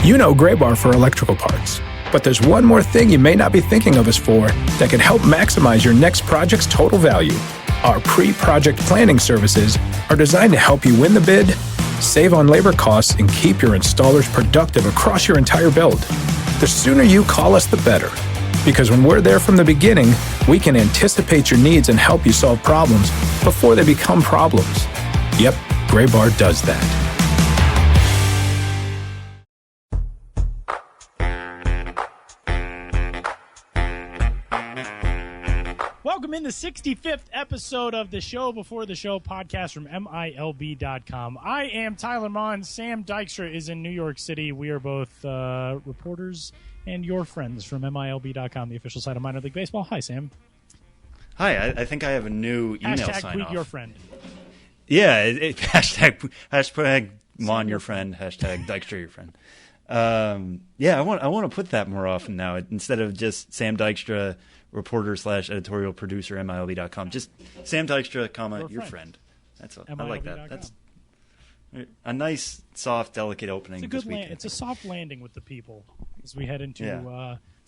You know Gray Bar for electrical parts, but there's one more thing you may not be thinking of us for that can help maximize your next project's total value. Our pre-project planning services are designed to help you win the bid, save on labor costs, and keep your installers productive across your entire build. The sooner you call us, the better. Because when we're there from the beginning, we can anticipate your needs and help you solve problems before they become problems. Yep, Gray Bar does that. Welcome in the 65th episode of the Show Before the Show podcast from MILB.com. I am Tyler Mon. Sam Dykstra is in New York City. We are both reporters and your friends from MILB.com, the official site of minor league baseball. Hi, Sam. Hi, I think I have a new email sign-off. Hashtag your friend. Yeah, hashtag Mon your friend, hashtag Dykstra your friend. Yeah, I want to put that more often now instead of just Sam Dykstra, reporter/editorial producer, MILB.com. Just Sam Dykstra, comma, your friend. That's I like that. That's a nice, soft, delicate opening. It's a good it's a soft landing with the people as we head into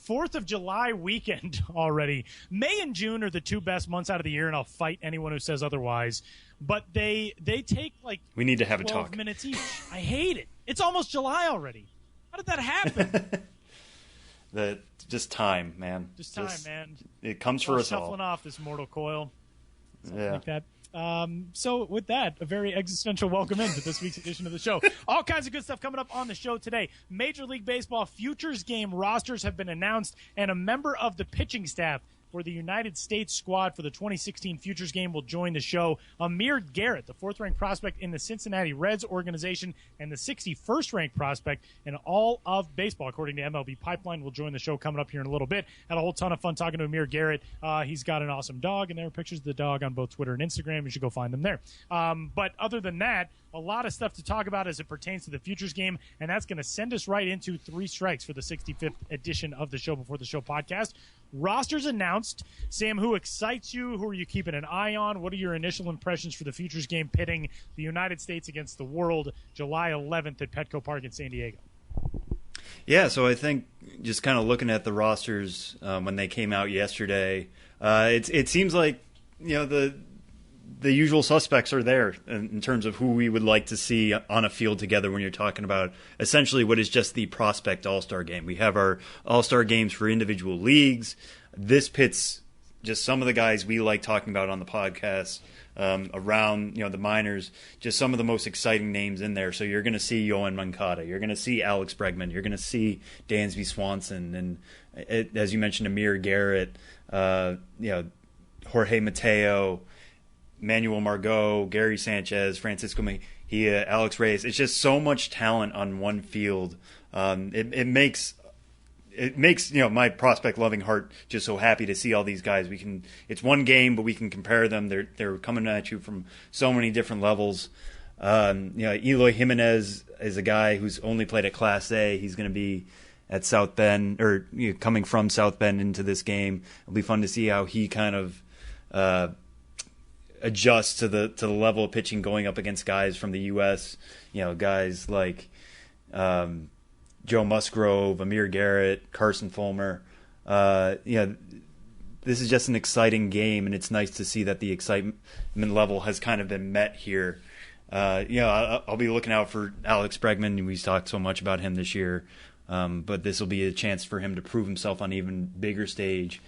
4th of July weekend already. May and June are the two best months out of the year, and I'll fight anyone who says otherwise. But they take like we need to have 12 a talk. Minutes each. I hate it. It's almost July already. How did that happen? Just time, man. Just time, man. It comes for us all. Shuffling off this mortal coil. Yeah. Like that. So with that, a very existential welcome into this week's edition of the show. All kinds of good stuff coming up on the show today. Major League Baseball Futures Game rosters have been announced, and a member of the pitching staff for the United States squad for the 2016 Futures Game will join the show. Amir Garrett, the 4th-ranked prospect in the Cincinnati Reds organization and the 61st-ranked prospect in all of baseball, according to MLB Pipeline, will join the show coming up here in a little bit. Had a whole ton of fun talking to Amir Garrett. He's got an awesome dog, and there are pictures of the dog on both Twitter and Instagram. You should go find them there. But other than that, a lot of stuff to talk about as it pertains to the Futures Game, and that's going to send us right into Three Strikes for the 65th edition of the Show Before the Show podcast. Rosters announced. Sam, who excites you? Who are you keeping an eye on? What are your initial impressions for the Futures Game pitting the United States against the world July 11th at Petco Park in San Diego? Yeah, so I think just kind of looking at the rosters when they came out yesterday, it seems like the usual suspects are there in terms of who we would like to see on a field together when you're talking about essentially what is just the prospect all-star game. We have our all-star games for individual leagues. This pits just some of the guys we like talking about on the podcast around the minors, just some of the most exciting names in there. So you're going to see Yoan Moncada. You're going to see Alex Bregman. You're going to see Dansby Swanson. And as you mentioned, Amir Garrett, Jorge Mateo, Manuel Margot, Gary Sanchez, Francisco Mejia, Alex Reyes. It's just so much talent on one field. It makes my prospect loving heart just so happy to see all these guys. It's one game, but we can compare them. They're coming at you from so many different levels. Eloy Jimenez is a guy who's only played at Class A. He's going to be at South Bend, or coming from South Bend into this game. It'll be fun to see how he kind of adjust to the level of pitching going up against guys from the U.S., guys like Joe Musgrove, Amir Garrett, Carson Fulmer. This is just an exciting game, and it's nice to see that the excitement level has kind of been met here. I'll be looking out for Alex Bregman. We've talked so much about him this year, but this will be a chance for him to prove himself on an even bigger stage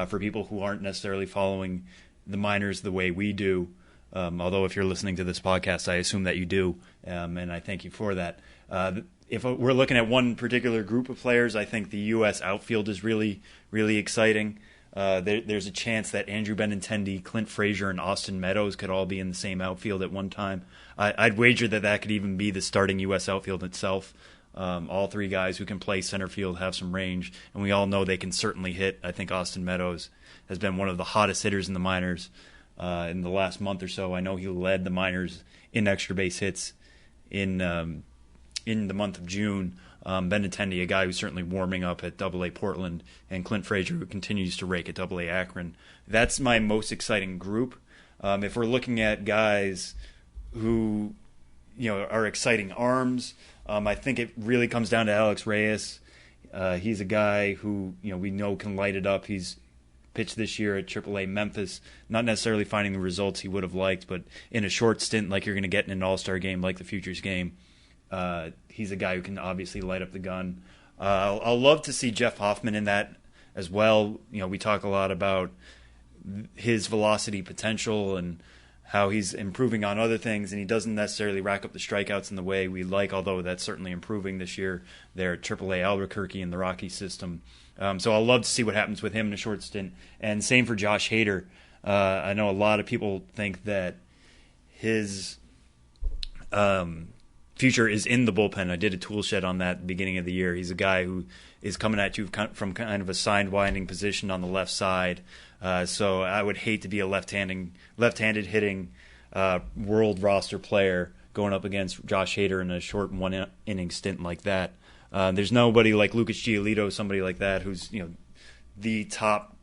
for people who aren't necessarily following the minors the way we do, although if you're listening to this podcast, I assume that you do, and I thank you for that. If we're looking at one particular group of players, I think the U.S. outfield is really, really exciting. There's a chance that Andrew Benintendi, Clint Frazier, and Austin Meadows could all be in the same outfield at one time. I'd wager that could even be the starting U.S. outfield itself. All three guys who can play center field have some range, and we all know they can certainly hit. I think Austin Meadows has been one of the hottest hitters in the minors in the last month or so. I know he led the minors in extra base hits in the month of June. Benintendi, a guy who's certainly warming up at AA Portland, and Clint Frazier, who continues to rake at AA Akron. That's my most exciting group. If we're looking at guys who are exciting arms, I think it really comes down to Alex Reyes. He's a guy who we know can light it up. He's pitched this year at AAA Memphis, not necessarily finding the results he would have liked, but in a short stint like you're going to get in an all-star game like the Futures game, he's a guy who can obviously light up the gun. I'll love to see Jeff Hoffman in that as well. We talk a lot about his velocity potential and how he's improving on other things, and he doesn't necessarily rack up the strikeouts in the way we like, although that's certainly improving this year there at AAA Albuquerque in the Rocky system. So I'll love to see what happens with him in a short stint. And same for Josh Hader. I know a lot of people think that his future is in the bullpen. I did a tool shed on that at the beginning of the year. He's a guy who is coming at you from kind of a signed winding position on the left side. So I would hate to be a left-handed hitting world roster player going up against Josh Hader in a short one-inning stint like that. There's nobody like Lucas Giolito, somebody like that, who's the top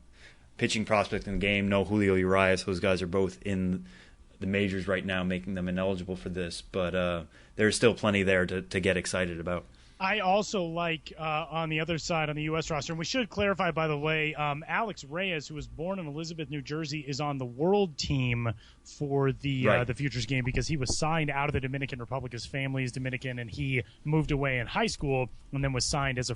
pitching prospect in the game. No Julio Urias. Those guys are both in the majors right now, making them ineligible for this. But there's still plenty there to get excited about. I also like on the other side on the U.S. roster, and we should clarify, by the way, Alex Reyes, who was born in Elizabeth, New Jersey, is on the world team for the Futures game because he was signed out of the Dominican Republic. His family is Dominican, and he moved away in high school and then was signed as a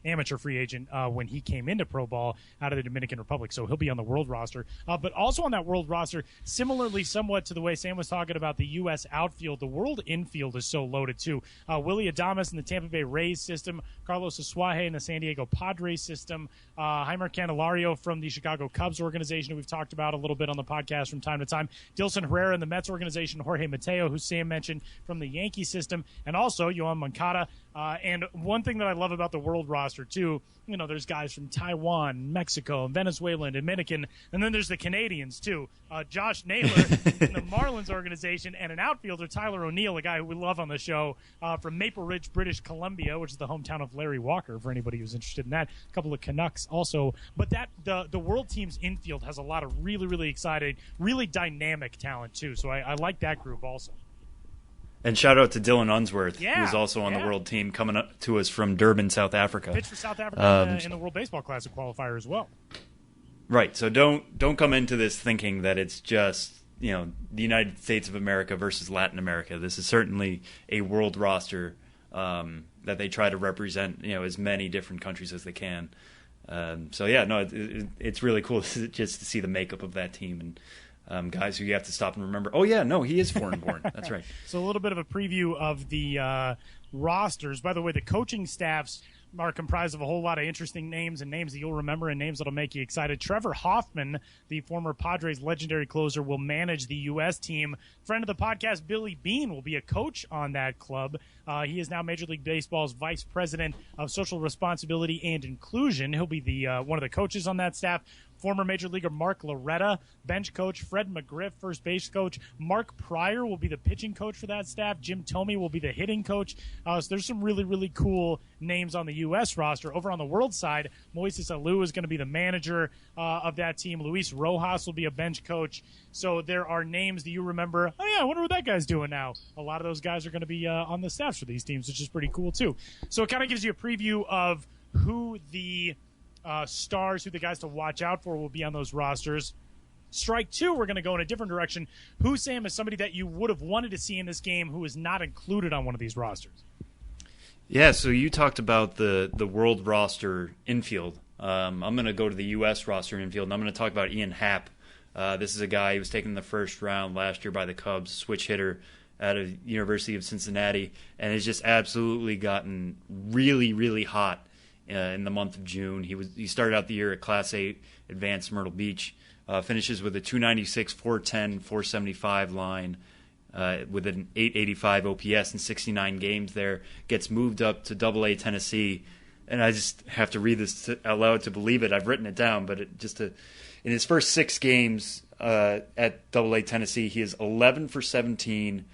amateur free agent when he came into pro ball out of the Dominican Republic. So he'll be on the world roster. But also on that world roster, similarly somewhat to the way Sam was talking about the U.S. outfield, the world infield is so loaded too. Willie Adames in the Tampa Bay Rays system, Carlos Asuaje in the San Diego Padres system, Jeimer Candelario from the Chicago Cubs organization, who we've talked about a little bit on the podcast from time to time, Dilson Herrera in the Mets organization, Jorge Mateo, who Sam mentioned, from the Yankee system, and also Yohan Moncada. And one thing that I love about the world roster, too, there's guys from Taiwan, Mexico, Venezuela, and Dominican, and then there's the Canadians, too. Josh Naylor in the Marlins organization, and an outfielder, Tyler O'Neill, a guy who we love on the show, from Maple Ridge, British Columbia, which is the hometown of Larry Walker, for anybody who's interested in that. A couple of Canucks also. But the world team's infield has a lot of really, really exciting, really dynamic talent, too. So I like that group also. And shout out to Dylan Unsworth, who's also on the world team, coming up to us from Durban, South Africa. Pitched for South Africa in the World Baseball Classic qualifier as well. Right. So don't come into this thinking that it's just the United States of America versus Latin America. This is certainly a world roster that they try to represent as many different countries as they can. It's really cool just to see the makeup of that team and. Guys who you have to stop and remember, he is foreign-born. That's right. So a little bit of a preview of the rosters. By the way, the coaching staffs are comprised of a whole lot of interesting names and names that you'll remember and names that'll make you excited. Trevor Hoffman, the former Padres legendary closer, will manage the U.S. team. Friend of the podcast, Billy Beane, will be a coach on that club. He is now Major League Baseball's Vice President of Social Responsibility and Inclusion. He'll be the one of the coaches on that staff. Former Major Leaguer Mark Loretta, bench coach. Fred McGriff, first base coach. Mark Pryor will be the pitching coach for that staff. Jim Thome will be the hitting coach. So there's some really, really cool names on the U.S. roster. Over on the world side, Moises Alou is going to be the manager of that team. Luis Rojas will be a bench coach. So there are names that you remember. I wonder what that guy's doing now. A lot of those guys are going to be on the staffs for these teams, which is pretty cool too. So it kind of gives you a preview of who the stars, who the guys to watch out for will be on those rosters. Strike two, we're going to go in a different direction. Who, Sam, is somebody that you would have wanted to see in this game who is not included on one of these rosters? Yeah, so you talked about the world roster infield. I'm going to go to the U.S. roster infield, and I'm going to talk about Ian Happ. This is a guy who was taken in the first round last year by the Cubs, switch hitter out of University of Cincinnati, and has just absolutely gotten really, really hot in the month of June. He started out the year at Class A Advanced Myrtle Beach, finishes with a 296, 410, 475 line, with an 885 OPS in 69 games there, gets moved up to Double-A Tennessee, and I just have to read this out loud to believe it. I've written it down, but in his first 6 games at Double-A Tennessee, he is 11 for 17,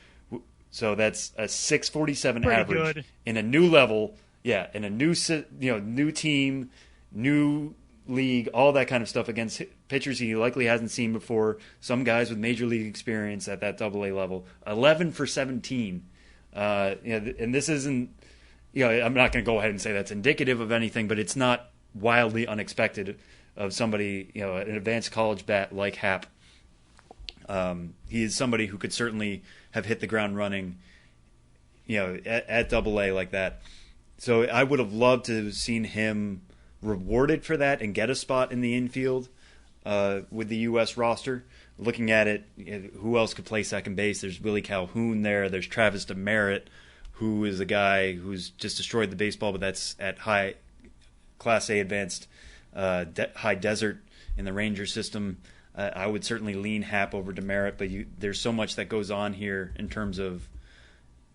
so that's a 647 pretty average good. In a new level. Yeah, in a new team, new league, all that kind of stuff against pitchers he likely hasn't seen before. Some guys with major league experience at that Double-A level. 11 for 17 And this isn't, I'm not going to go ahead and say that's indicative of anything, but it's not wildly unexpected of somebody, an advanced college bat like Happ. He is somebody who could certainly have hit the ground running, at Double-A like that. So I would have loved to have seen him rewarded for that and get a spot in the infield with the U.S. roster. Looking at it, who else could play second base? There's Willie Calhoun there. There's Travis DeMeritt, who is a guy who's just destroyed the baseball, but that's at high Class A advanced high desert in the Ranger system. I would certainly lean Happ over DeMeritt, but there's so much that goes on here in terms of,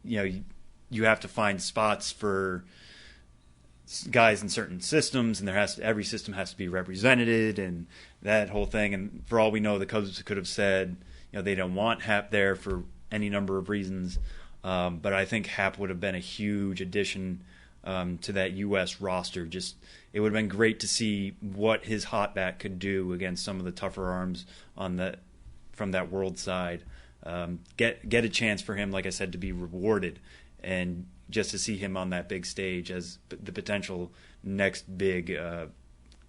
you have to find spots for guys in certain systems, and every system has to be represented, and that whole thing. And for all we know, the Cubs could have said, they don't want Happ there for any number of reasons. But I think Happ would have been a huge addition to that U.S. roster. It would have been great to see what his hot bat could do against some of the tougher arms from that world side. Get a chance for him, like I said, to be rewarded, and just to see him on that big stage as the potential next big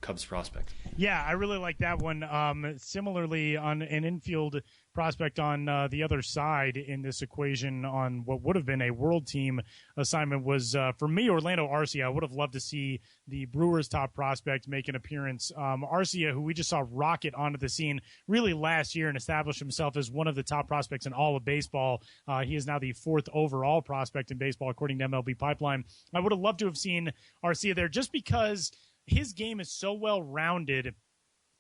Cubs prospect. Yeah, I really like that one. Similarly, on an infield prospect on the other side in this equation on what would have been a world team assignment was, for me, Orlando Arcia. I would have loved to see the Brewers' top prospect make an appearance. Arcia, who we just saw rocket onto the scene really last year and establish himself as one of the top prospects in all of baseball. He is now the 4th overall prospect in baseball, according to MLB Pipeline. I would have loved to have seen Arcia there just because his game is so well-rounded.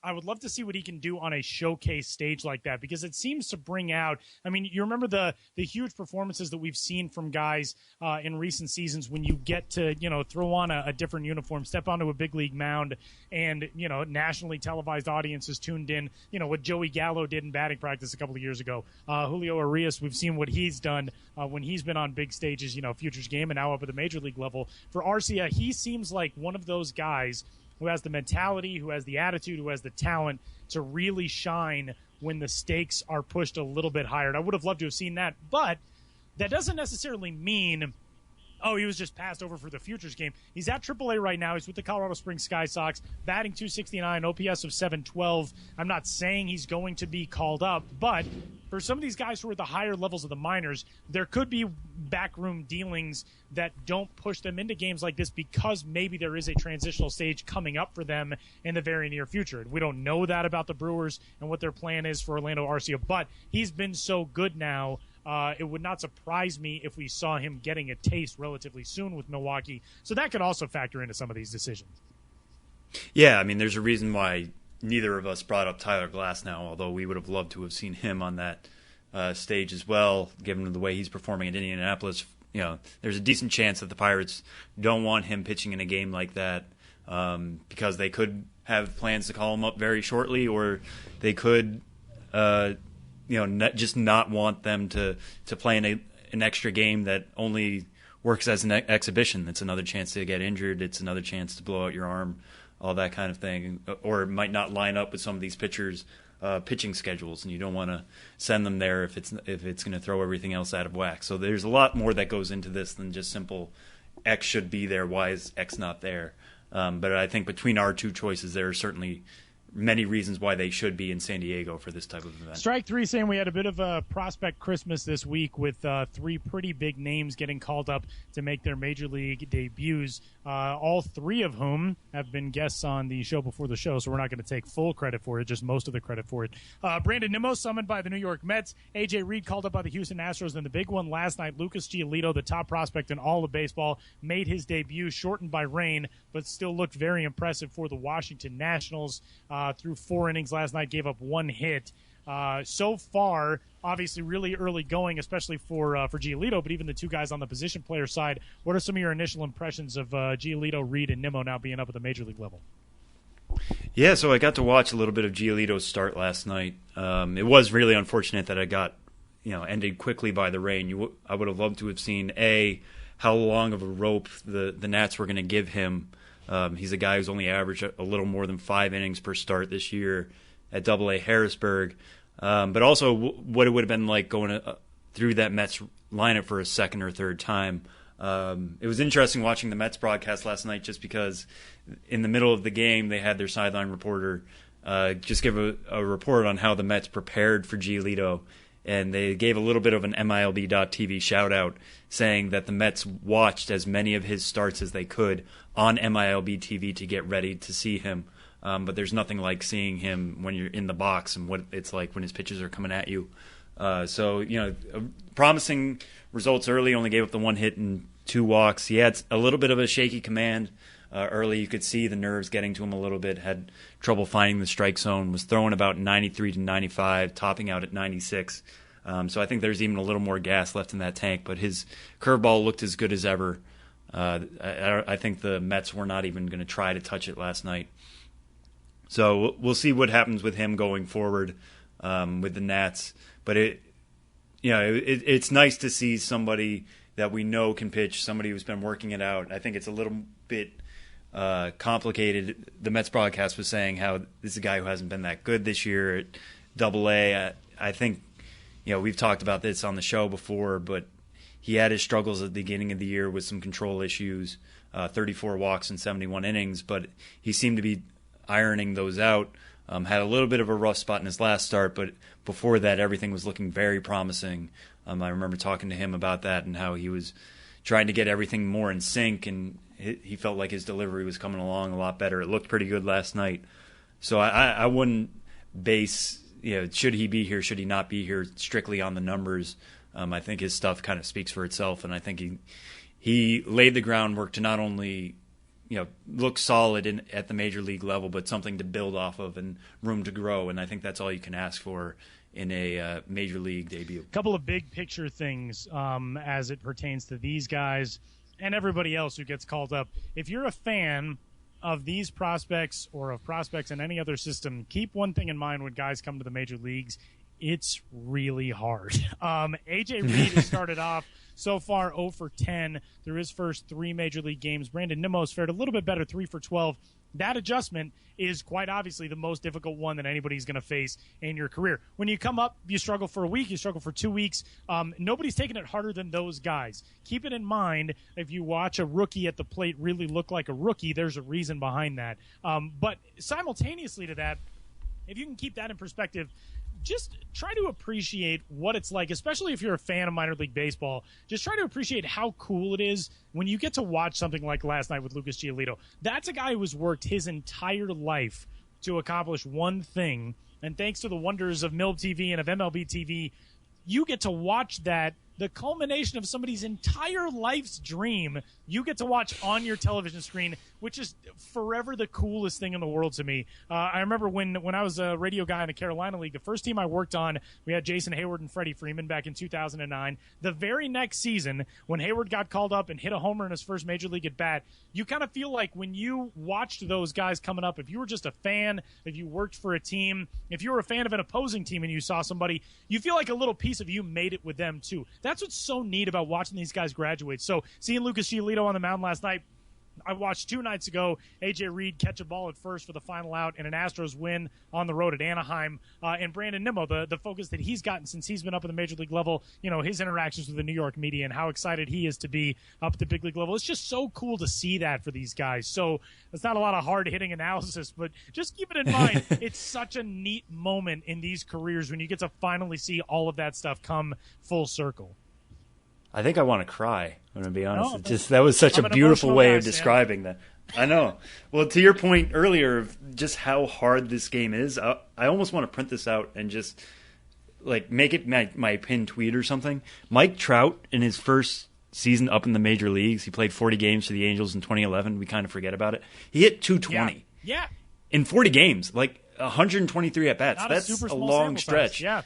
I would love to see what he can do on a showcase stage like that, because it seems to bring out, you remember the huge performances that we've seen from guys in recent seasons when you get to, throw on a different uniform, step onto a big league mound, and, nationally televised audiences tuned in, what Joey Gallo did in batting practice a couple of years ago. Julio Urias, we've seen what he's done when he's been on big stages, Futures Game and now up at the major league level. For Arcia, he seems like one of those guys who has the mentality, who has the attitude, who has the talent to really shine when the stakes are pushed a little bit higher. And I would have loved to have seen that, but that doesn't necessarily mean, he was just passed over for the Futures Game. He's at AAA right now. He's with the Colorado Springs Sky Sox, batting .269, OPS of 712. I'm not saying he's going to be called up, but for some of these guys who are at the higher levels of the minors, there could be backroom dealings that don't push them into games like this because maybe there is a transitional stage coming up for them in the very near future. We don't know that about the Brewers and what their plan is for Orlando Arcia, but he's been so good now. It would not surprise me if we saw him getting a taste relatively soon with Milwaukee. So that could also factor into some of these decisions. Yeah, there's a reason why neither of us brought up Tyler Glasnow, although we would have loved to have seen him on that stage as well, given the way he's performing at Indianapolis. There's a decent chance that the Pirates don't want him pitching in a game like that because they could have plans to call him up very shortly, or they could just not want them to play in an extra game that only works as an exhibition. It's another chance to get injured. It's another chance to blow out your arm, all that kind of thing. Or it might not line up with some of these pitchers' pitching schedules, and you don't want to send them there if it's going to throw everything else out of whack. So there's a lot more that goes into this than just simple X should be there, why is X not there? But I think between our two choices, there are certainly many reasons why they should be in San Diego for this type of event. Strike 3 saying we had a bit of a prospect Christmas this week with 3 pretty big names getting called up to make their major league debuts, all 3 of whom have been guests on the show before the show, so we're not going to take full credit for it, just most of the credit for it. Brandon Nimmo summoned by the New York Mets, A.J. Reed called up by the Houston Astros, and the big one last night, Lucas Giolito, the top prospect in all of baseball, made his debut, shortened by rain, but still looked very impressive for the Washington Nationals. Through 4 innings last night, gave up 1 hit. So far, obviously really early going, especially for Giolito, but even the 2 guys on the position player side. What are some of your initial impressions of Giolito, Reed, and Nimmo now being up at the major league level? Yeah, so I got to watch a little bit of Giolito's start last night. It was really unfortunate that I got ended quickly by the rain. I would have loved to have seen, how long of a rope the Nats were going to give him. He's a guy who's only averaged a little more than 5 innings per start this year at Double-A Harrisburg. But also what it would have been like going through that Mets lineup for a second or third time. It was interesting watching the Mets broadcast last night just because in the middle of the game they had their sideline reporter just give a report on how the Mets prepared for Giolito, and they gave a little bit of an MILB.TV shout-out saying that the Mets watched as many of his starts as they could on MILB TV to get ready to see him. But there's nothing like seeing him when you're in the box and what it's like when his pitches are coming at you. So, promising results early, only gave up the 1 hit and 2 walks. He had a little bit of a shaky command early. You could see the nerves getting to him a little bit, had trouble finding the strike zone, was throwing about 93 to 95, topping out at 96. So I think there's even a little more gas left in that tank, but his curveball looked as good as ever. I think the Mets were not even going to try to touch it last night. So we'll see what happens with him going forward with the Nats. But it's nice to see somebody that we know can pitch, somebody who's been working it out. I think it's a little bit complicated. The Mets broadcast was saying how this is a guy who hasn't been that good this year at Double-A. I think we've talked about this on the show before, but he had his struggles at the beginning of the year with some control issues, 34 walks in 71 innings, but he seemed to be ironing those out. Had a little bit of a rough spot in his last start, but before that, everything was looking very promising. I remember talking to him about that and how he was trying to get everything more in sync, and he felt like his delivery was coming along a lot better. It looked pretty good last night. So I wouldn't base, should he be here, should he not be here, strictly on the numbers. I think his stuff kind of speaks for itself, and I think he laid the groundwork to not only look solid at the major league level, but something to build off of and room to grow. And I think that's all you can ask for in a major league debut. A couple of big picture things as it pertains to these guys and everybody else who gets called up. If you're a fan of these prospects or of prospects in any other system, keep one thing in mind when guys come to the major leagues. It's really hard. A.J. Reed has started off so far 0 for 10 through his first 3 major league games. Brandon Nimmo's fared a little bit better, 3 for 12. That adjustment is quite obviously the most difficult one that anybody's going to face in your career. When you come up, you struggle for a week, you struggle for 2 weeks. Nobody's taking it harder than those guys. Keep it in mind, if you watch a rookie at the plate really look like a rookie, there's a reason behind that. But simultaneously to that, if you can keep that in perspective, just try to appreciate what it's like, especially if you're a fan of minor league baseball. Just try to appreciate how cool it is when you get to watch something like last night with Lucas Giolito. That's a guy who has worked his entire life to accomplish one thing, and thanks to the wonders of MILB TV and of MLB TV, you get to watch that, the culmination of somebody's entire life's dream, you get to watch on your television screen, which is forever the coolest thing in the world to me. I remember when I was a radio guy in the Carolina League, the first team I worked on, we had Jason Hayward and Freddie Freeman back in 2009. The very next season, when Hayward got called up and hit a homer in his first major league at bat, you kind of feel like when you watched those guys coming up, if you were just a fan, if you worked for a team, if you were a fan of an opposing team and you saw somebody, you feel like a little piece of you made it with them too. That's what's so neat about watching these guys graduate. So seeing Lucas Giolito on the mound last night, I watched 2 nights ago A.J. Reed catch a ball at first for the final out in an Astros win on the road at Anaheim. And Brandon Nimmo, the focus that he's gotten since he's been up at the major league level, his interactions with the New York media and how excited he is to be up at the big league level. It's just so cool to see that for these guys. So it's not a lot of hard-hitting analysis, but just keep it in mind. It's such a neat moment in these careers when you get to finally see all of that stuff come full circle. I think I want to cry, I'm going to be honest. That was such a beautiful way of describing that. I know. Well, to your point earlier of just how hard this game is, I almost want to print this out and just make it my pinned tweet or something. Mike Trout, in his first season up in the major leagues, he played 40 games for the Angels in 2011. We kind of forget about it. He hit 220. Yeah. In 40 games, 123 at-bats. That's a long stretch. Yeah.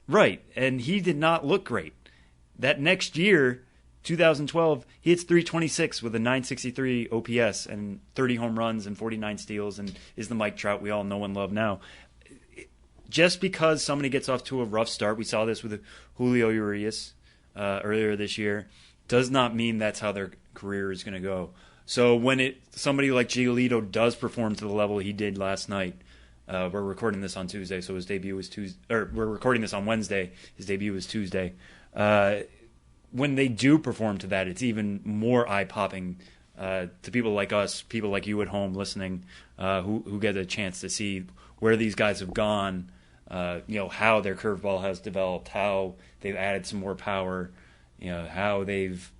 Right, and he did not look great. That next year, 2012, he hits 326 with a 963 OPS and 30 home runs and 49 steals and is the Mike Trout we all know and love now. Just because somebody gets off to a rough start, we saw this with Julio Urias earlier this year, does not mean that's how their career is going to go. So when somebody like Giolito does perform to the level he did last night, we're recording this on Tuesday, so his debut was Tuesday. Or we're recording this on Wednesday. His debut was Tuesday. when they do perform to that, it's even more eye-popping to people like us, people like you at home listening, who get a chance to see where these guys have gone, how their curveball has developed, how they've added some more power, how they've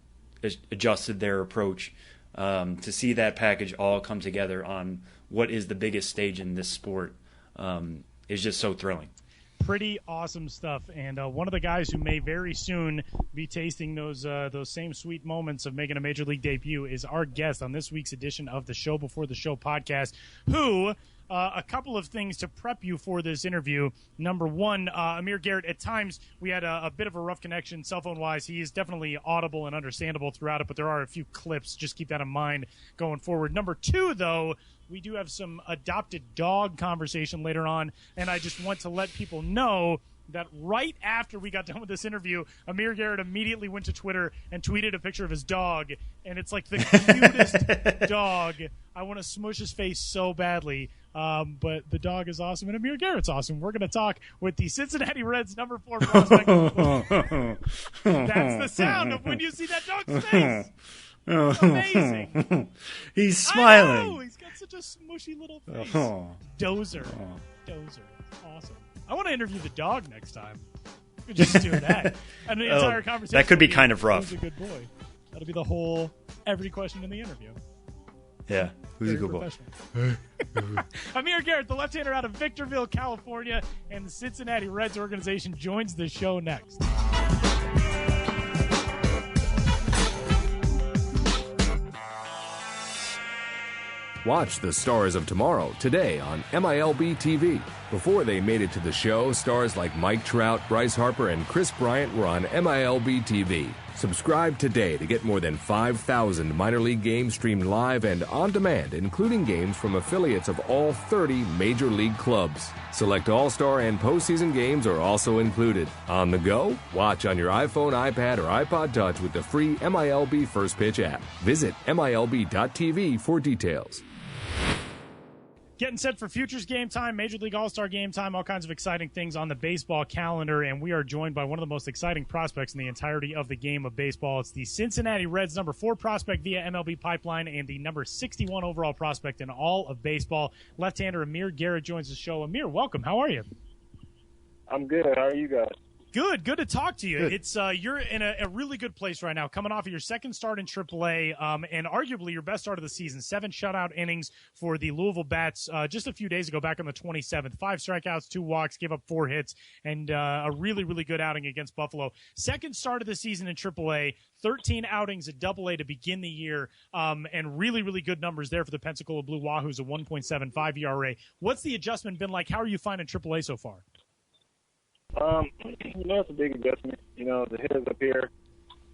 adjusted their approach. To see that package all come together on what is the biggest stage in this sport is just so thrilling. Pretty awesome stuff, and one of the guys who may very soon be tasting those same sweet moments of making a major league debut is our guest on this week's edition of the Show Before the Show podcast, who a couple of things to prep you for this interview. Number one, Amir Garrett, at times we had a bit of a rough connection cell phone-wise. He is definitely audible and understandable throughout it, but there are a few clips. Just keep that in mind going forward. Number two, though, we do have some adopted dog conversation later on, and I just want to let people know that right after we got done with this interview, Amir Garrett immediately went to Twitter and tweeted a picture of his dog, and it's like the cutest dog. I want to smush his face so badly, but the dog is awesome, and Amir Garrett's awesome. We're going to talk with the Cincinnati Reds number 4 prospect. That's the sound of when you see that dog's face. It's amazing. He's smiling. I know. He's got such a smushy little face. Dozer. Dozer. Awesome. I want to interview the dog next time. We just do that. And the entire conversation. That could be kind of rough. Who's a good boy? That'll be the whole every question in the interview. Yeah. Who's a good boy? Amir Garrett, the left-hander out of Victorville, California, and the Cincinnati Reds organization joins the show next. Watch the Stars of Tomorrow today on MILB TV. Before they made it to the show, stars like Mike Trout, Bryce Harper, and Chris Bryant were on MILB TV. Subscribe today to get more than 5,000 minor league games streamed live and on demand, including games from affiliates of all 30 major league clubs. Select All-Star and postseason games are also included. On the go? Watch on your iPhone, iPad, or iPod Touch with the free MILB First Pitch app. Visit MILB.tv for details. Getting set for Futures Game Time, Major League All-Star Game Time, all kinds of exciting things on the baseball calendar, and we are joined by one of the most exciting prospects in the entirety of the game of baseball. It's the Cincinnati Reds number 4 prospect via MLB Pipeline and the number 61 overall prospect in all of baseball. Left-hander Amir Garrett joins the show. Amir, welcome. How are you? I'm good. How are you guys? Good to talk to you. Good. It's you're in a really good place right now, coming off of your second start in AAA, and arguably your best start of the season. 7 shutout innings for the Louisville Bats just a few days ago, back on the 27th. 5 strikeouts, 2 walks, gave up 4 hits, and a really, really good outing against Buffalo. Second start of the season in AAA, 13 outings at AA to begin the year, and really, really good numbers there for the Pensacola Blue Wahoos, a 1.75 ERA. What's the adjustment been like? How are you finding AAA so far? It's a big adjustment. The hitters up here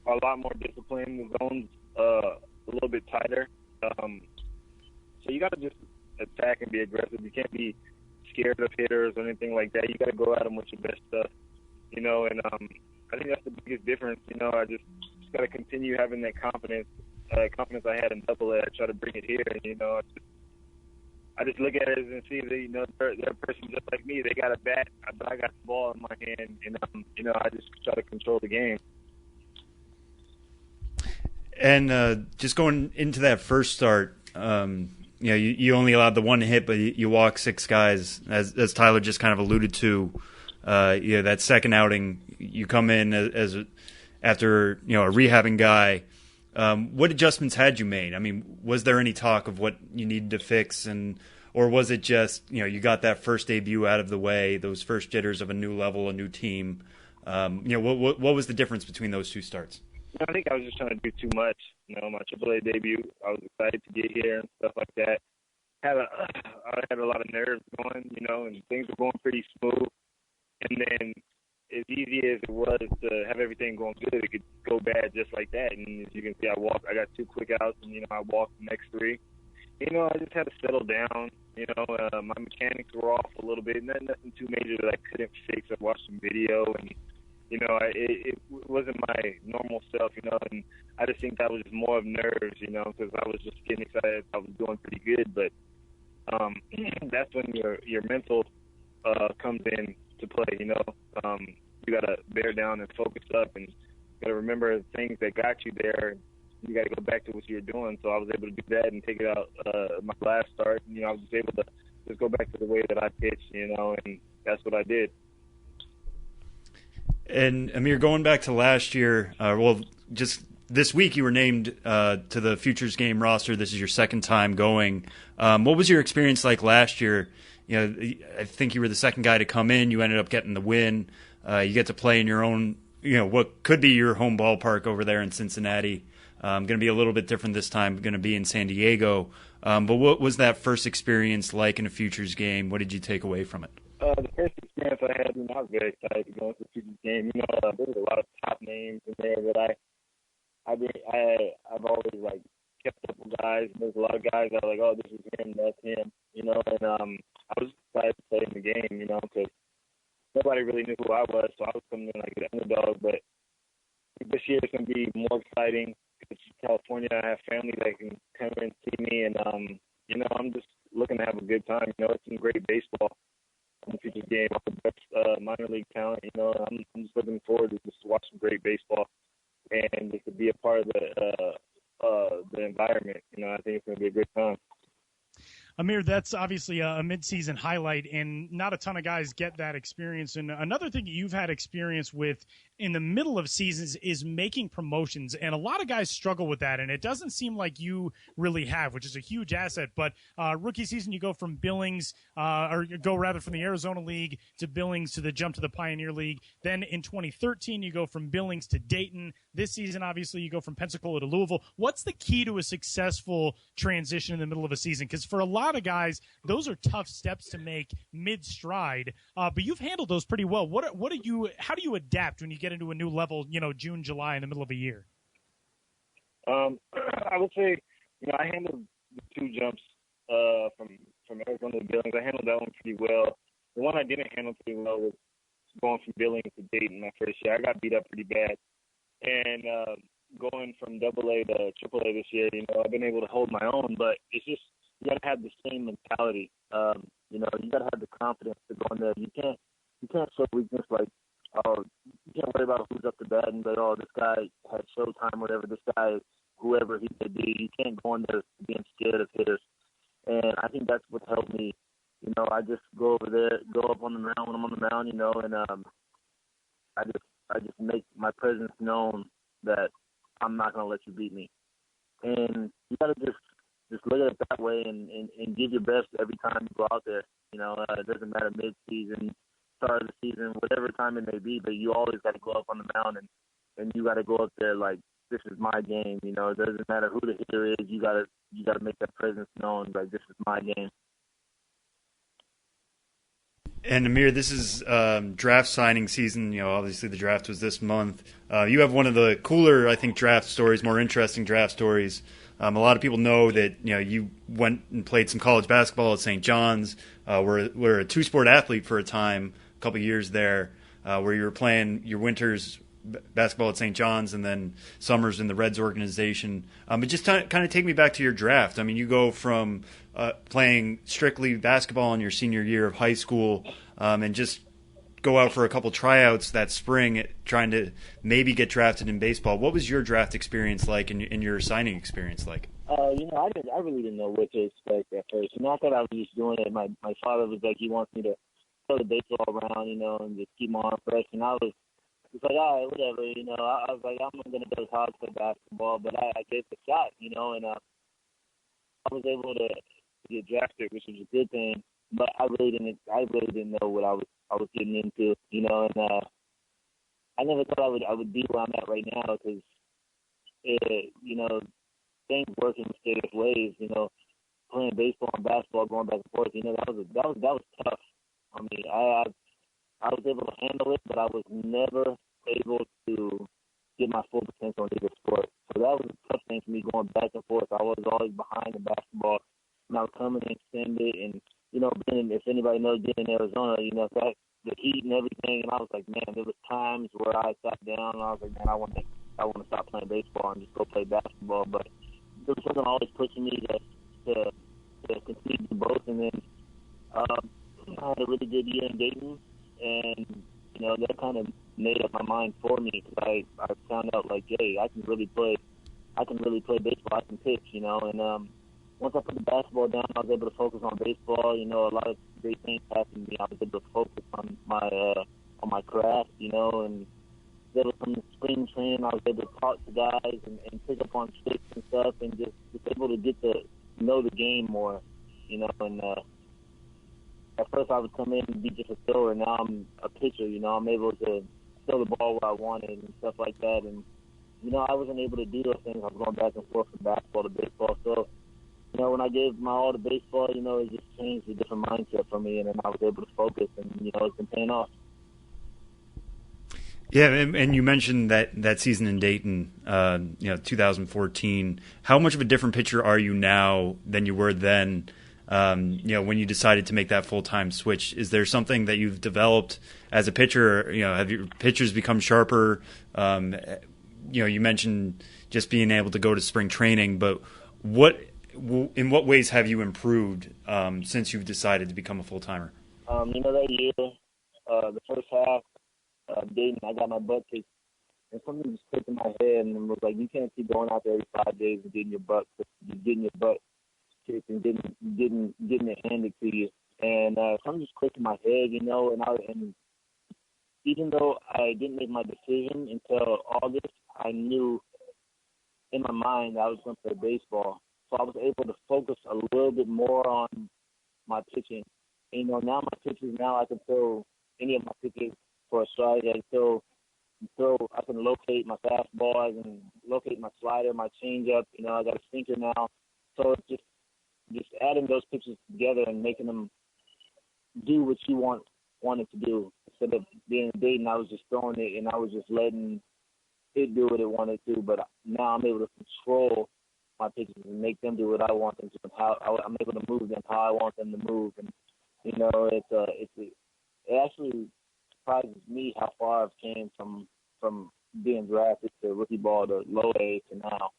are a lot more disciplined. The zone's a little bit tighter. So you got to just attack and be aggressive. You can't be scared of hitters or anything like that. You got to go at them with your best stuff, and I think that's the biggest difference. I just got to continue having that confidence I had in AA. I try to bring it here, and, I just look at it and see that, they're a person just like me. They got a bat, but I got the ball in my hand, and, I just try to control the game. And just going into that first start, you only allowed the 1 hit, but you walked 6 guys, as Tyler just kind of alluded to. That second outing, you come in as after a rehabbing guy. What adjustments had you made? I mean, was there any talk of what you needed to fix, or was it just you got that first debut out of the way, those first jitters of a new level, a new team? What was the difference between those 2 starts? I think I was just trying to do too much. My AAA debut, I was excited to get here and stuff like that. I had a lot of nerves going, and things were going pretty smooth. And then, as easy as it was to have everything going good, it could go bad just like that. And as you can see, I got 2 quick outs, and I walked the next 3. I just had to settle down. My mechanics were off a little bit. Nothing too major that I couldn't fix. I watched some video, and it wasn't my normal self. And I just think that was just more of nerves. Because I was just getting excited. I was doing pretty good, but that's when your mental comes in to play. you got to bear down and focus up, and you got to remember the things that got you there. You got to go back to what you were doing. So I was able to do that and take it out my last start. You know, I was just able to just go back to the way that I pitched, you know, and that's what I did. And Amir, going back to last year, just this week you were named to the Futures Game roster. This is your second time going. What was your experience like last year? You know, I think you were the second guy to come in. You ended up getting the win. You get to play in your own, you know, what could be your home ballpark over there in Cincinnati. Going to be a little bit different this time. Going to be in San Diego. But what was that first experience like in a Futures Game? What did you take away from it? The first experience I had, I was very excited to go into the Futures Game. You know, there was a lot of top names in there that I've always like kept up with guys. There's a lot of guys that are like, oh, this is him, that's him. You know, and I was excited to play in the game. You know, because nobody really knew who I was, so I was coming in like an underdog. But this year it's going to be more exciting. It's California. I have family that can come and see me, and you know, I'm just looking to have a good time. You know, it's some great baseball in the Futures Game, all the best minor league talent. You know, I'm just looking forward to just watch some great baseball and just to be a part of the environment. You know, I think it's going to be a good time. Amir, that's obviously a midseason highlight, and not a ton of guys get that experience. And another thing you've had experience with in the middle of seasons is making promotions, and a lot of guys struggle with that, and it doesn't seem like you really have, which is a huge asset. But rookie season, you go from Billings, or go rather from the Arizona League to Billings to the jump to the Pioneer League. Then in 2013, you go from Billings to Dayton. This season, obviously, you go from Pensacola to Louisville. What's the key to a successful transition in the middle of a season? Because for a lot of guys, those are tough steps to make mid-stride, but you've handled those pretty well. How do you adapt when you get into a new level, you know, June, July, in the middle of a year? I would say, you know, I handled the two jumps from Arizona to Billings. I handled that one pretty well. The one I didn't handle pretty well was going from Billings to Dayton my first year. I got beat up pretty bad. And going from AA to AAA this year, you know, I've been able to hold my own, but it's just, you got to have the same mentality. You know, you got to have the confidence to go in there. You can't show weakness like, oh, you can't worry about who's up to bat and say, oh, this guy had showtime, whatever. This guy is whoever he could be. You can't go in there being scared of hitters. And I think that's what helped me. You know, I just go over there, go up on the mound when I'm on the mound, you know, and I just make my presence known that I'm not going to let you beat me. And you got to just look at it that way and give your best every time you go out there. You know, it doesn't matter mid-season, start of the season, whatever time it may be, but you always got to go up on the mound and you got to go up there like, this is my game. You know, it doesn't matter who the hitter is. You got to make that presence known, like, this is my game. And Amir, this is draft signing season. You know, obviously the draft was this month. You have one of the cooler, I think, draft stories, more interesting draft stories. A lot of people know that, you know, you went and played some college basketball at St. John's. Were a two-sport athlete for a time, a couple of years there, where you were playing your winters basketball at St. John's and then summers in the Reds organization. But just kind of take me back to your draft. I mean, you go from playing strictly basketball in your senior year of high school and just go out for a couple tryouts that spring trying to maybe get drafted in baseball. What was your draft experience like and your signing experience like? You know, I really didn't know what to expect at first. You know, I thought I was just doing it. My father was like, he wants me to throw the baseball around, you know, and just keep my arm fresh. And I was like, all right, whatever. You know, I was like, I'm going to go hard for basketball, but I gave it a shot, you know, and I was able to get drafted, which was a good thing. But I really didn't know what I was getting into, you know, and I never thought I would be where I'm at right now because, you know, things work in mysterious ways, you know, playing baseball and basketball, going back and forth, you know, that was tough. I mean, I was able to handle it, but I was never able to get my full potential in either sport. So that was a tough thing for me going back and forth. I was always behind the basketball, and I would come and extend it, and you know, if anybody knows being in Arizona, you know, the heat and everything, and I was like, man, there was times where I sat down and I was like, man, I want to stop playing baseball and just go play basketball. But there was something always pushing me to continue to do both. And then I had a really good year in Dayton, and you know, that kind of made up my mind for me because I found out like, hey, I can really play baseball. I can pitch, and once I put the basketball down, I was able to focus on baseball. A lot of great things happened to me. I was able to focus on my craft, and there was some spring training. I was able to talk to guys and pick up on tricks and stuff, and just able to get to know the game more, and at first I would come in and be just a thrower. Now I'm a pitcher, I'm able to throw the ball where I wanted and stuff like that. And, I wasn't able to do those things. I was going back and forth from basketball to baseball. So, when I gave my all to baseball, it just changed a different mindset for me. And then I was able to focus and, it's been paying off. Yeah, and you mentioned that season in Dayton, 2014. How much of a different pitcher are you now than you were then? When you decided to make that full-time switch, is there something that you've developed as a pitcher? Have your pitchers become sharper? You mentioned just being able to go to spring training, but in what ways have you improved since you've decided to become a full-timer? That year, the first half, Dayton, I got my butt kicked, and something just clicked in my head, and was like, you can't keep going out there every 5 days and getting your butt kicked and getting it handed to you. And something just clicked in my head, and even though I didn't make my decision until August, I knew in my mind I was going to play baseball. So I was able to focus a little bit more on my pitching. And, now my pitches, I can throw any of my pitches for a strike. I can locate my fastball. I can locate my slider, my changeup. I got a sinker now. So it's just adding those pitches together and making them do what you wanted to do. Instead of being in Dayton, I was just throwing it and I was just letting it do what it wanted to. But now I'm able to control my pitches and make them do what I want them to, and how I'm able to move them how I want them to move. And it actually surprises me how far I've came from being drafted to rookie ball to low A to now.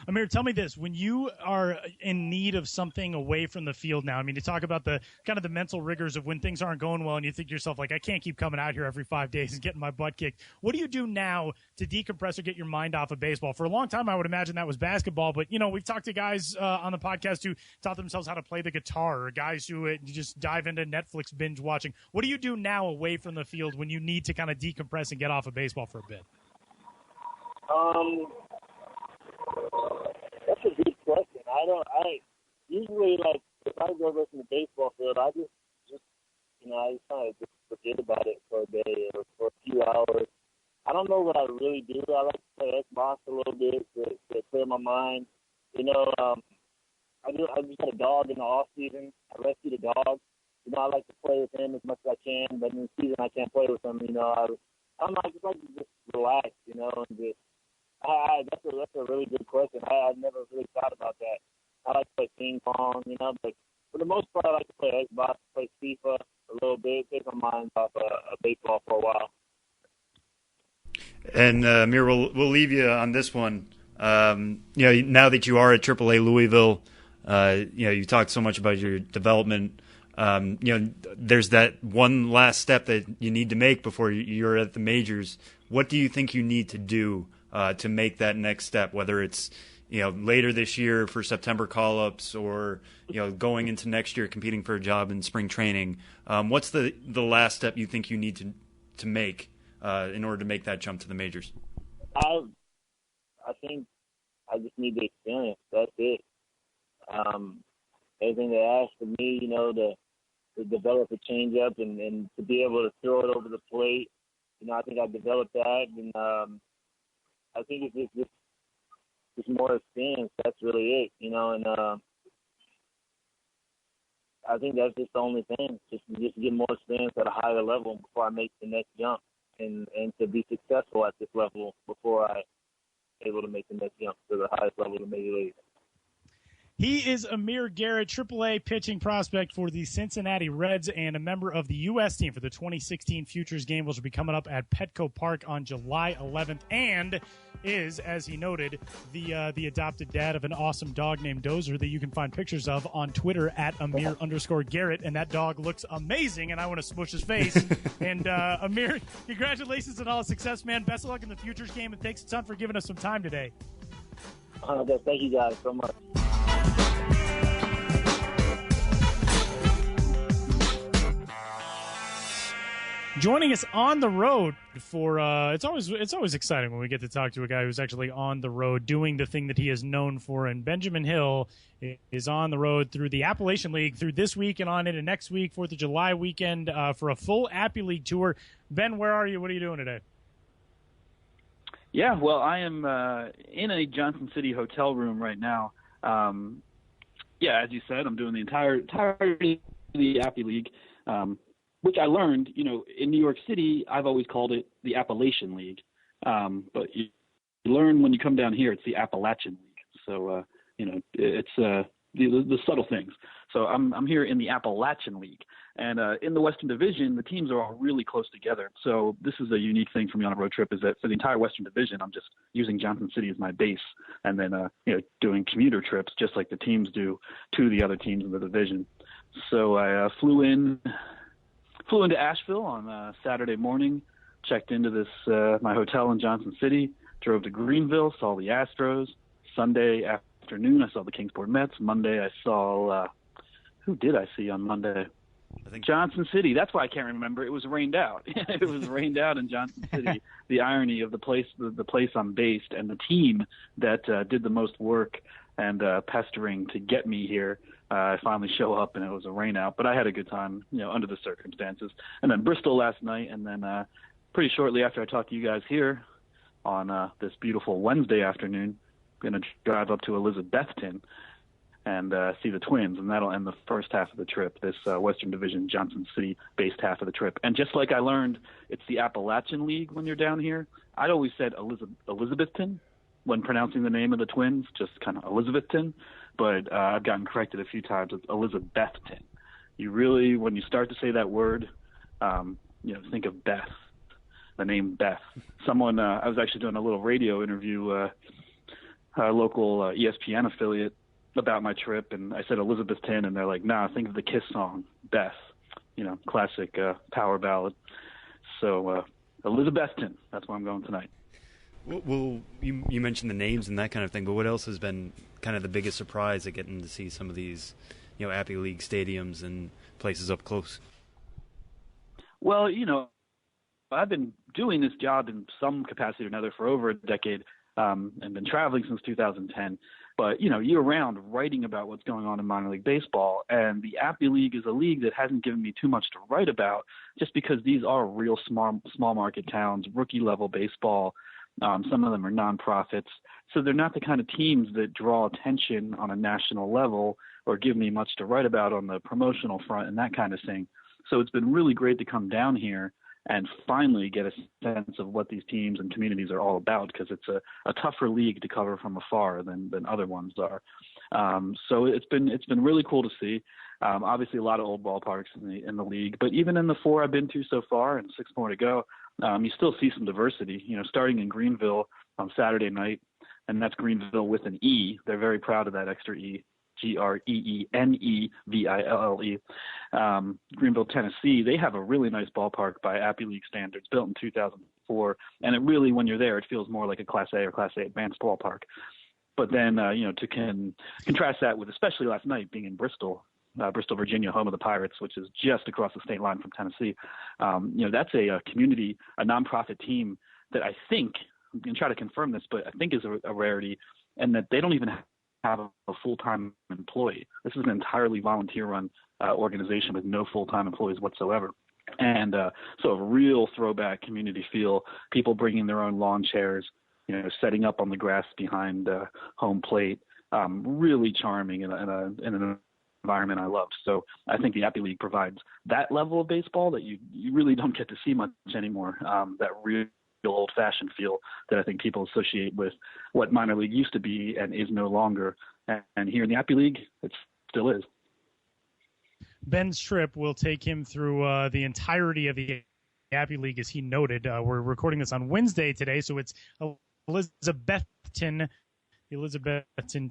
Amir, tell me this. When you are in need of something away from the field now, you talk about the kind of the mental rigors of when things aren't going well and you think to yourself, like, I can't keep coming out here every 5 days and getting my butt kicked. What do you do now to decompress or get your mind off of baseball? For a long time, I would imagine that was basketball, but, we've talked to guys on the podcast who taught themselves how to play the guitar, or guys who just dive into Netflix binge watching. What do you do now away from the field when you need to kind of decompress and get off of baseball for a bit? That's a good question. I usually, like, if I go listen to baseball field, I just I just kind of just forget about it for a day or for a few hours. I don't know what I really do. I like to play Xbox a little bit to clear my mind. I just got a dog in the off season. I rescue the dog. I like to play with him as much as I can, but in the season I can't play with him. I'm like just relax, and just. That's a really good question. I've never really thought about that. I like to play ping pong, but for the most part, I like to play Xbox, play FIFA a little bit, take my mind off baseball for a while. And Amir, we'll leave you on this one. Now that you are at AAA Louisville, you talked so much about your development. There's that one last step that you need to make before you're at the majors. What do you think you need to do to make that next step, whether it's later this year for September call-ups or going into next year competing for a job in spring training? What's the last step you think you need to make in order to make that jump to the majors? I think I just need the experience. That's it. Everything they ask of me, to develop a changeup and to be able to throw it over the plate. I think I developed that, and I think it's just more experience. That's really it, and I think that's just the only thing, just to get more experience at a higher level before I make the next jump, and to be successful at this level before I able to make the next jump to the highest level of the Major League. He is Amir Garrett, AAA pitching prospect for the Cincinnati Reds and a member of the U.S. team for the 2016 Futures game, which will be coming up at Petco Park on July 11th, and is, as he noted, the adopted dad of an awesome dog named Dozer that you can find pictures of on Twitter at Amir_Garrett, and that dog looks amazing, and I want to smush his face. And Amir, congratulations on all the success, man. Best of luck in the Futures game, and thanks a ton for giving us some time today. Thank you guys so much. Joining us on the road for it's always exciting when we get to talk to a guy who's actually on the road doing the thing that he is known for. And Benjamin Hill is on the road through the Appalachian League through this week and on into next week, 4th of July weekend, for a full Appy League tour. Ben, where are you? What are you doing today? Yeah, well, I am in a Johnson City hotel room right now. Yeah, as you said, I'm doing the entirety of the Appy League. Which I learned, in New York City, I've always called it the Appalachian League. But you learn when you come down here, it's the Appalachian League. So, it's the subtle things. So I'm here in the Appalachian League. And in the Western Division, the teams are all really close together. So this is a unique thing for me on a road trip is that for the entire Western Division, I'm just using Johnson City as my base and then, doing commuter trips just like the teams do to the other teams in the division. So I flew into Asheville on Saturday morning, checked into this my hotel in Johnson City, drove to Greenville, saw the Astros. Sunday afternoon, I saw the Kingsport Mets. Monday, I saw who did I see on Monday? I think Johnson City. That's why I can't remember. It was rained out. It was rained out in Johnson City. The irony of the place I'm based and the team that did the most work and pestering to get me here. I finally show up and it was a rain out, but I had a good time, under the circumstances. And then Bristol last night, and then pretty shortly after I talked to you guys here on this beautiful Wednesday afternoon, I'm going to drive up to Elizabethton and see the Twins, and that'll end the first half of the trip, this Western Division Johnson City-based half of the trip. And just like I learned, it's the Appalachian League when you're down here. I'd always said Elizabethton when pronouncing the name of the Twins, just kind of Elizabethton. But I've gotten corrected a few times. It's Elizabethton. You really, when you start to say that word, think of Beth, the name Beth. Someone, I was actually doing a little radio interview, a local ESPN affiliate about my trip, and I said Elizabethton, and they're like, nah, think of the Kiss song, Beth, classic power ballad. So Elizabethton, that's where I'm going tonight. Well, you mentioned the names and that kind of thing, but what else has been kind of the biggest surprise at getting to see some of these, Appy League stadiums and places up close? Well, I've been doing this job in some capacity or another for over a decade and been traveling since 2010. But, year-round writing about what's going on in minor league baseball. And the Appy League is a league that hasn't given me too much to write about just because these are real small market towns, rookie-level baseball. Some of them are nonprofits. So they're not the kind of teams that draw attention on a national level or give me much to write about on the promotional front and that kind of thing. So it's been really great to come down here and finally get a sense of what these teams and communities are all about, because it's a tougher league to cover from afar than other ones are. So it's been really cool to see. Obviously, a lot of old ballparks in the league, but even in the 4 I've been to so far and 6 more to go, you still see some diversity. starting in Greenville on Saturday night, and that's Greenville with an E. They're very proud of that extra E. Greeneville, Greenville, Tennessee. They have a really nice ballpark by Appy League standards, built in 2004. And it really, when you're there, it feels more like a Class A or Class A advanced ballpark. But then, to contrast that with, especially last night, being in Bristol, Virginia, home of the Pirates, which is just across the state line from Tennessee. That's a community, a nonprofit team that I think, I'm going to try to confirm this, but I think is a rarity, and that they don't even have a full-time employee. This is an entirely volunteer-run organization with no full-time employees whatsoever. And so a real throwback community feel, people bringing their own lawn chairs, setting up on the grass behind home plate, really charming in an environment I love. So I think the Appy League provides that level of baseball that you really don't get to see much anymore, that real old-fashioned feel that I think people associate with what minor league used to be and is no longer. And here in the Appy League, it still is. Ben's trip will take him through the entirety of the Appy League, as he noted. We're recording this on Wednesday today, so it's Elizabethton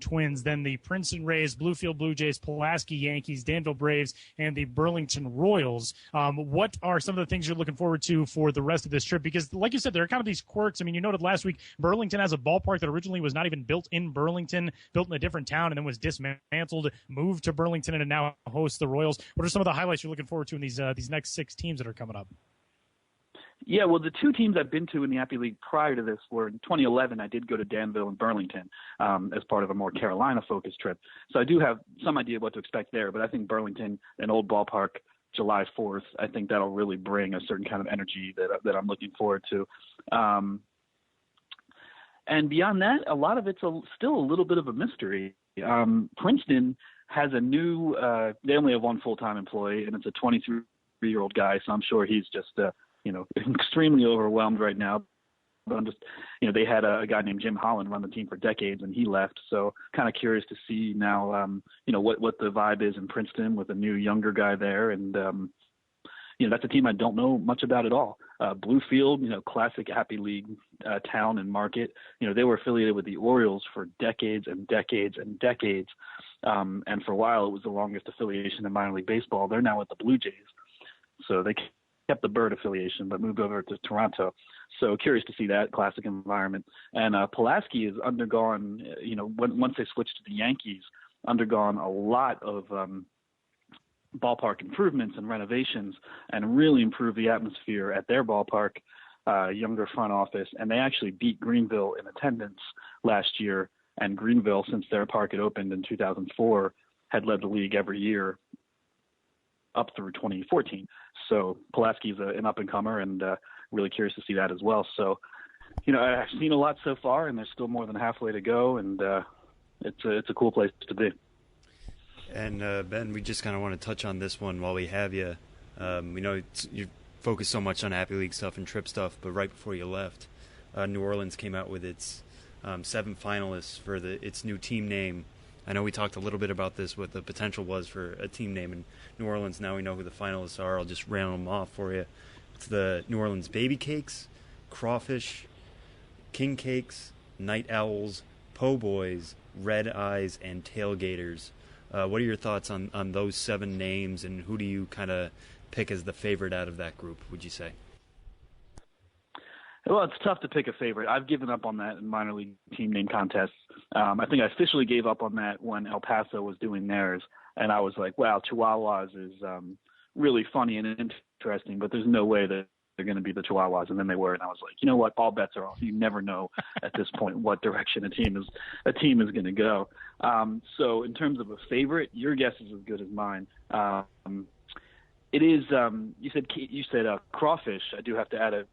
Twins, then the Princeton Rays, Bluefield Blue Jays, Pulaski Yankees, Danville Braves, and the Burlington Royals. What are some of the things you're looking forward to for the rest of this trip? Because, like you said, there are kind of these quirks. I mean, you noted last week, Burlington has a ballpark that originally was not even built in Burlington, built in a different town, and then was dismantled, moved to Burlington, and now hosts the Royals. What are some of the highlights you're looking forward to in these next 6 teams that are coming up? Yeah, well, the 2 teams I've been to in the Appy League prior to this were in 2011. I did go to Danville and Burlington as part of a more Carolina-focused trip. So I do have some idea of what to expect there. But I think Burlington, an old ballpark, July 4th, I think that'll really bring a certain kind of energy that I'm looking forward to. And beyond that, a lot of it's still a little bit of a mystery. Princeton has a new they only have one full-time employee, and it's a 23-year-old guy. So I'm sure he's just extremely overwhelmed right now. But I'm just, they had a guy named Jim Holland run the team for decades, and he left. So kind of curious to see now, what the vibe is in Princeton with a new younger guy there. And, that's a team I don't know much about at all. Bluefield, classic Appy League town and market. They were affiliated with the Orioles for decades and decades and decades. And for a while, it was the longest affiliation in minor league baseball. They're now with the Blue Jays. So they kept the Bird affiliation, but moved over to Toronto. So curious to see that classic environment. And Pulaski has undergone, once they switched to the Yankees, undergone a lot of ballpark improvements and renovations and really improved the atmosphere at their ballpark, younger front office. And they actually beat Greenville in attendance last year. And Greenville, since their park had opened in 2004, had led the league every year up through 2014. So Pulaski is an up-and-comer, and really curious to see that as well. So, I've seen a lot so far, and there's still more than halfway to go, and it's a cool place to be. And, Ben, we just kind of want to touch on this one while we have you. You focus so much on Appy League stuff and trip stuff, but right before you left, New Orleans came out with its 7 finalists for its new team name. I know we talked a little bit about this, what the potential was for a team name in New Orleans. Now we know who the finalists are. I'll just rattle them off for you. It's the New Orleans Baby Cakes, Crawfish, King Cakes, Night Owls, Po' Boys, Red Eyes, and Tailgaters. What are your thoughts on those 7 names, and who do you kind of pick as the favorite out of that group, would you say? Well, it's tough to pick a favorite. I've given up on that in minor league team name contests. I think I officially gave up on that when El Paso was doing theirs, and I was like, wow, Chihuahuas is really funny and interesting, but there's no way that they're going to be the Chihuahuas, and then they were, and I was like, you know what, all bets are off. You never know at this point what direction a team is going to go. So in terms of a favorite, your guess is as good as mine. It is. You said Crawfish. I do have to add a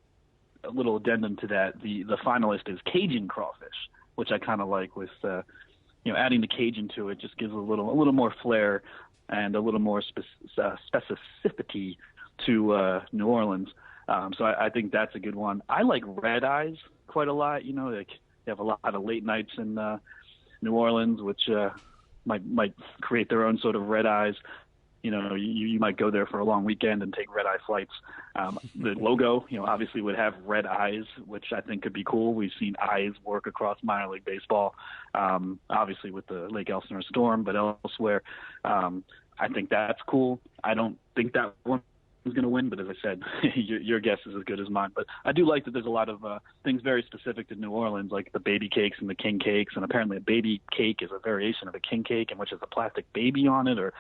little addendum to that. The finalist is Cajun Crawfish, which I kind of like. With adding the Cajun to it just gives a little more flair and a little more specificity to New Orleans. So I think that's a good one. I like Red Eyes quite a lot. They have a lot of late nights in New Orleans, which might create their own sort of Red Eyes. You might go there for a long weekend and take red eye flights. The logo, obviously would have red eyes, which I think could be cool. We've seen eyes work across minor league baseball, obviously with the Lake Elsinore Storm, but elsewhere. I think that's cool. I don't think that one is going to win, but as I said, your guess is as good as mine. But I do like that there's a lot of things very specific to New Orleans, like the baby cakes and the king cakes, and apparently a baby cake is a variation of a king cake, in which has a plastic baby on it, or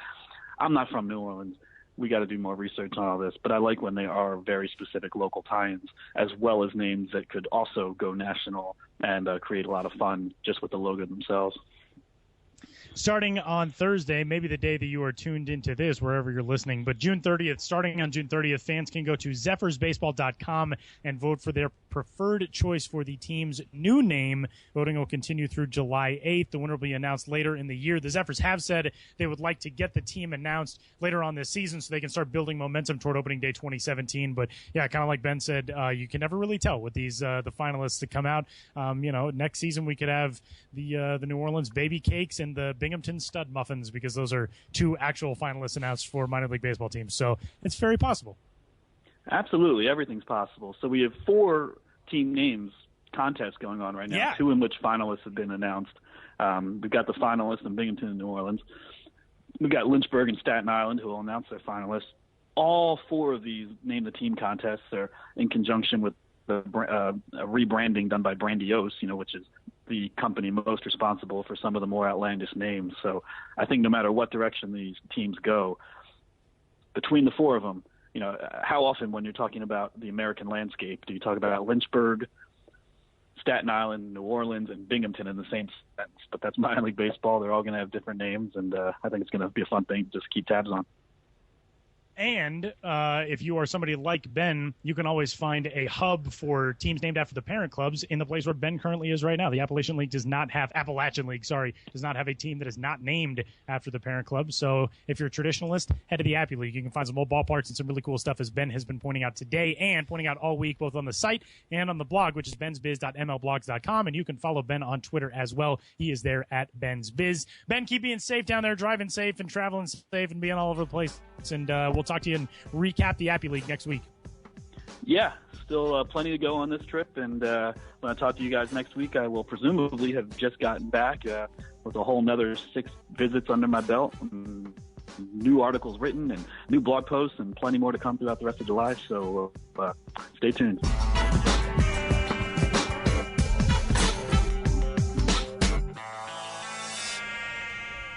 I'm not from New Orleans. We got to do more research on all this, but I like when they are very specific local tie-ins, as well as names that could also go national and create a lot of fun just with the logo themselves. Starting on Thursday, maybe the day that you are tuned into this, wherever you're listening, but June 30th, starting on June 30th, fans can go to zephyrsbaseball.com and vote for their preferred choice for the team's new name. Voting will continue through July 8th. The winner will be announced later in the year. The Zephyrs have said they would like to get the team announced later on this season so they can start building momentum toward opening day 2017. But yeah, kind of like Ben said, you can never really tell with these the finalists that come out. Next season we could have the New Orleans Baby Cakes and the Binghamton Stud Muffins, because those are two actual finalists announced for minor league baseball teams. So it's very possible. Absolutely, everything's possible. So we have 4 team names contests going on right now, 2 in which finalists have been announced. We've got the finalists in Binghamton and New Orleans. We've got Lynchburg and Staten Island, who will announce their finalists. All 4 of these name the team contests are in conjunction with the rebranding done by Brandiose, which is the company most responsible for some of the more outlandish names. So I think no matter what direction these teams go, between the 4 of them, how often when you're talking about the American landscape do you talk about Lynchburg, Staten Island, New Orleans, and Binghamton in the same sentence? But that's minor league baseball. They're all going to have different names, and I think it's going to be a fun thing to just keep tabs on. And if you are somebody like Ben, you can always find a hub for teams named after the parent clubs in the place where Ben currently is right now. The Appalachian League does not have a team that is not named after the parent club. So if you're a traditionalist, head to the Appy League. You can find some old ballparks and some really cool stuff, as Ben has been pointing out today and pointing out all week, both on the site and on the blog, which is bensbiz.mlblogs.com. And you can follow Ben on Twitter as well. He is there at bensbiz. Ben, keep being safe down there, driving safe and traveling safe and being all over the place. And we'll talk to you and recap the Appy League next week. Yeah, still plenty to go on this trip. And when I talk to you guys next week, I will presumably have just gotten back with a whole nother 6 visits under my belt, and new articles written and new blog posts, and plenty more to come throughout the rest of July. So stay tuned.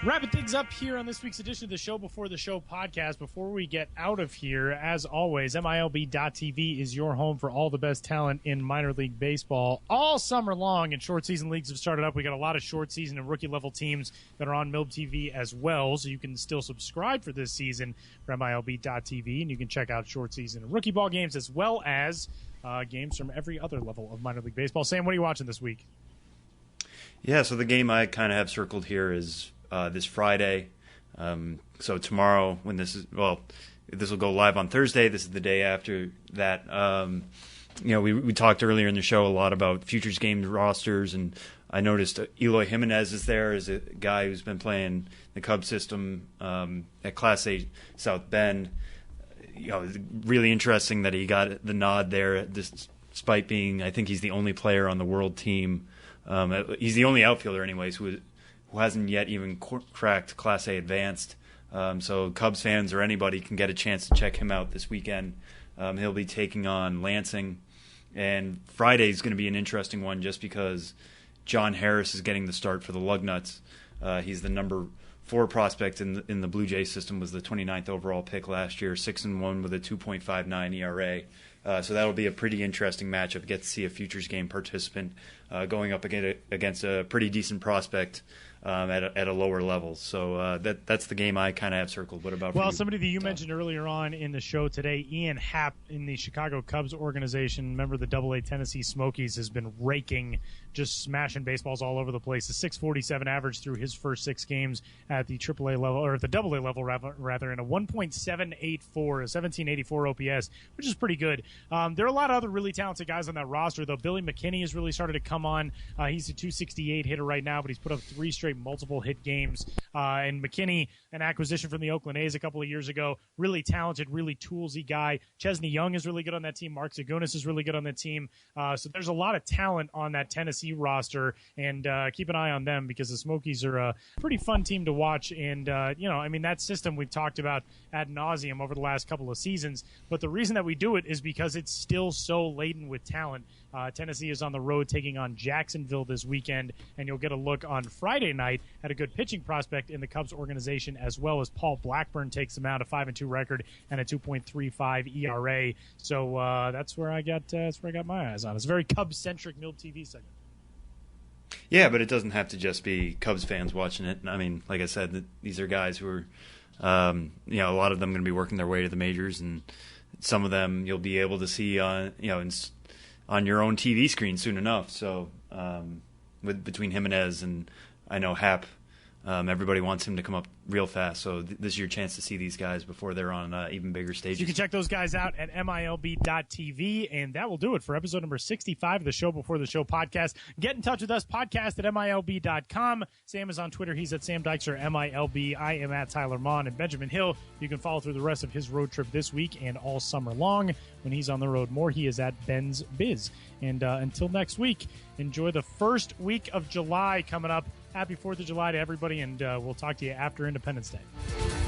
Wrapping things up here on this week's edition of the Show Before the Show podcast. Before we get out of here, as always, MILB.TV is your home for all the best talent in minor league baseball all summer long, and short season leagues have started up. We got a lot of short season and rookie level teams that are on MILB TV as well, so you can still subscribe for this season for MILB.TV, and you can check out short season and rookie ball games as well as games from every other level of minor league baseball. Sam, what are you watching this week? Yeah, so the game I kind of have circled here is this Friday. So tomorrow, when this will go live on Thursday. This is the day after that. We talked earlier in the show a lot about futures game rosters, and I noticed Eloy Jimenez is there as a guy who's been playing the Cubs system at Class A South Bend. Really interesting that he got the nod there, despite being, I think he's the only player on the world team. He's the only outfielder, anyways, who hasn't yet even cracked Class A Advanced. So Cubs fans or anybody can get a chance to check him out this weekend. He'll be taking on Lansing. And Friday's going to be an interesting one just because John Harris is getting the start for the Lugnuts. He's the number 4 prospect in the Blue Jays system, was the 29th overall pick last year, 6-1 with a 2.59 ERA. So that'll be a pretty interesting matchup. Get to see a futures game participant going up against a pretty decent prospect at a lower level. So that's the game I kind of have circled. What about Well, somebody that you mentioned earlier on in the show today, Ian Happ in the Chicago Cubs organization, member of the AA Tennessee Smokies, has been raking, just smashing baseballs all over the place. A 647 average through his first 6 games at the AAA level, or at the AA level rather, and a 1.784, a 1784 OPS, which is pretty good. There are a lot of other really talented guys on that roster, though. Billy McKinney has really started to come on. He's a 268 hitter right now, but he's put up 3 straight multiple hit games. And McKinney, an acquisition from the Oakland A's a couple of years ago, really talented, really toolsy guy. Chesney Young is really good on that team. Mark Zagunis is really good on that team. So there's a lot of talent on that Tennessee roster, and keep an eye on them because the Smokies are a pretty fun team to watch. And, that system we've talked about ad nauseum over the last couple of seasons, but the reason that we do it is because it's still so laden with talent. Tennessee is on the road taking on Jacksonville this weekend, and you'll get a look on Friday night at a good pitching prospect in the Cubs organization, as well as Paul Blackburn takes them out, a 5-2 record and a 2.35 ERA. So that's where I got my eyes on. It's a very Cubs-centric MILB TV segment. Yeah, but it doesn't have to just be Cubs fans watching it. I mean, like I said, these are guys who are, a lot of them going to be working their way to the majors, and some of them you'll be able to see on, on your own TV screen soon enough. So between Jimenez and I know Hap, everybody wants him to come up real fast. So this is your chance to see these guys before they're on even bigger stages. You can check those guys out at MILB.TV, and that will do it for episode number 65 of the Show Before the Show podcast. Get in touch with us, podcast at MILB.com. Sam is on Twitter. He's at Sam Dykes or MILB. I am at Tyler Maughan, and Benjamin Hill. You can follow through the rest of his road trip this week and all summer long. When he's on the road more, he is at Ben's Biz. And until next week, enjoy the first week of July coming up. Happy 4th of July to everybody, and we'll talk to you after Independence Day.